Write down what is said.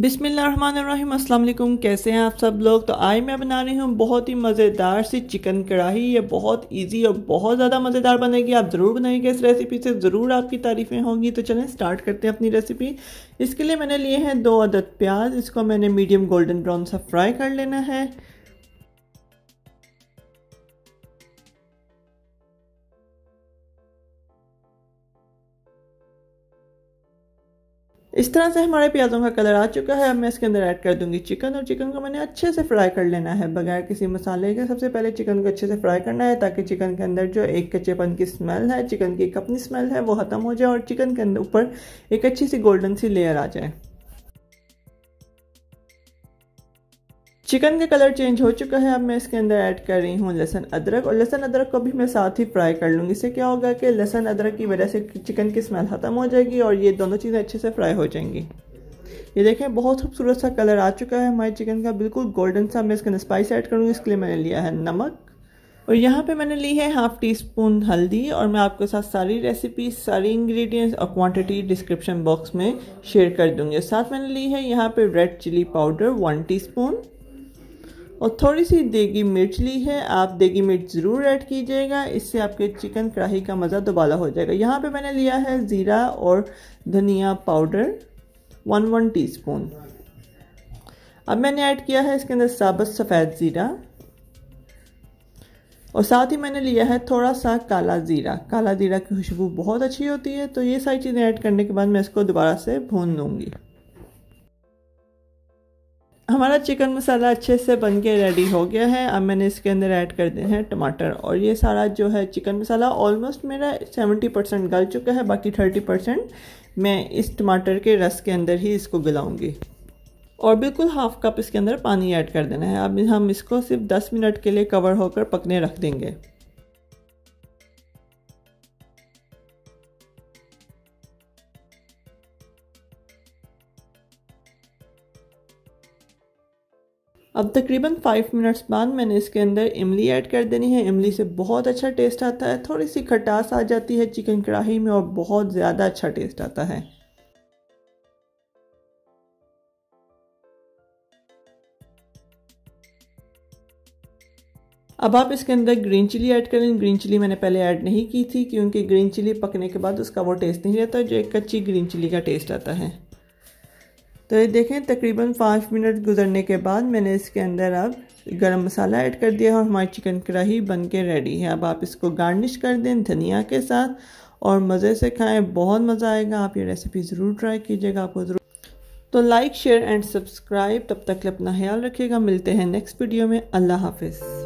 बिस्मिल्लाहिर्रहमानिर्रहीम, अस्सलाम वालेकुम। कैसे हैं आप सब लोग। तो आज मैं बना रही हूँ बहुत ही मज़ेदार सी चिकन कढ़ाई। ये बहुत इजी और बहुत ज़्यादा मज़ेदार बनेगी। आप ज़रूर बनाइएगा इस रेसिपी से, ज़रूर आपकी तारीफ़ें होंगी। तो चलें स्टार्ट करते हैं अपनी रेसिपी। इसके लिए मैंने लिए हैं 2 अदद प्याज। इसको मैंने मीडियम गोल्डन ब्राउन सा फ्राई कर लेना है। इस तरह से हमारे प्याज़ों का कलर आ चुका है। अब मैं इसके अंदर ऐड कर दूंगी चिकन, और चिकन को मैंने अच्छे से फ्राई कर लेना है बगैर किसी मसाले के। सबसे पहले चिकन को अच्छे से फ्राई करना है ताकि चिकन के अंदर जो एक कच्चेपन की स्मेल है, चिकन की एक अपनी स्मेल है, वो ख़त्म हो जाए और चिकन के अंदर ऊपर एक अच्छी सी गोल्डन सी लेयर आ जाए। चिकन का कलर चेंज हो चुका है। अब मैं इसके अंदर ऐड कर रही हूँ लहसुन अदरक, और लहसुन अदरक को भी मैं साथ ही फ्राई कर लूँगी। इससे क्या होगा कि लहसुन अदरक की वजह से चिकन की स्मेल ख़त्म हो जाएगी और ये दोनों चीज़ें अच्छे से फ्राई हो जाएंगी। ये देखें बहुत खूबसूरत सा कलर आ चुका है हमारे चिकन का, बिल्कुल गोल्डन सा। मैं इसके अंदर स्पाइस ऐड करूँगी। इसके लिए मैंने लिया है नमक, और यहाँ पे मैंने ली है हाफ़ टी स्पून हल्दी। और मैं आपके साथ सारी रेसिपी, सारी इंग्रेडिएंट्स और क्वांटिटी डिस्क्रिप्शन बॉक्स में शेयर कर दूँगी। साथ मैंने ली है यहाँ पे रेड चिली पाउडर 1 टीस्पून, और थोड़ी सी देगी मिर्च ली है। आप देगी मिर्च ज़रूर ऐड कीजिएगा, इससे आपके चिकन कढ़ाई का मज़ा दोबारा हो जाएगा। यहाँ पे मैंने लिया है ज़ीरा और धनिया पाउडर 1 टीस्पून। अब मैंने ऐड किया है इसके अंदर साबुत सफ़ेद ज़ीरा, और साथ ही मैंने लिया है थोड़ा सा काला ज़ीरा। काला ज़ीरा की खुशबू बहुत अच्छी होती है। तो ये सारी चीज़ें ऐड करने के बाद मैं इसको दोबारा से भून लूँगी। हमारा चिकन मसाला अच्छे से बनके रेडी हो गया है। अब मैंने इसके अंदर ऐड कर दिए हैं टमाटर, और ये सारा जो है चिकन मसाला ऑलमोस्ट मेरा 70% गल चुका है। बाकी 30% मैं इस टमाटर के रस के अंदर ही इसको गलाऊंगी, और बिल्कुल हाफ कप इसके अंदर पानी ऐड कर देना है। अब हम इसको सिर्फ 10 मिनट के लिए कवर होकर पकने रख देंगे। अब तकरीबन 5 मिनट्स बाद मैंने इसके अंदर इमली ऐड कर देनी है। इमली से बहुत अच्छा टेस्ट आता है, थोड़ी सी खटास आ जाती है चिकन कढ़ाई में, और बहुत ज़्यादा अच्छा टेस्ट आता है। अब आप इसके अंदर ग्रीन चिली ऐड करें। ग्रीन चिली मैंने पहले ऐड नहीं की थी, क्योंकि ग्रीन चिली पकने के बाद उसका वो टेस्ट नहीं रहता जो एक कच्ची ग्रीन चिली का टेस्ट आता है। तो ये देखें तकरीबन 5 मिनट गुजरने के बाद मैंने इसके अंदर अब गरम मसाला ऐड कर दिया, और हमारी चिकन कढ़ाई बन के रेडी है। अब आप इसको गार्निश कर दें धनिया के साथ और मज़े से खाएं, बहुत मज़ा आएगा। आप ये रेसिपी ज़रूर ट्राई कीजिएगा, आपको ज़रूर। तो लाइक, शेयर एंड सब्सक्राइब। तब तक अपना ख्याल रखिएगा। मिलते हैं नेक्स्ट वीडियो में। अल्लाह हाफिज़।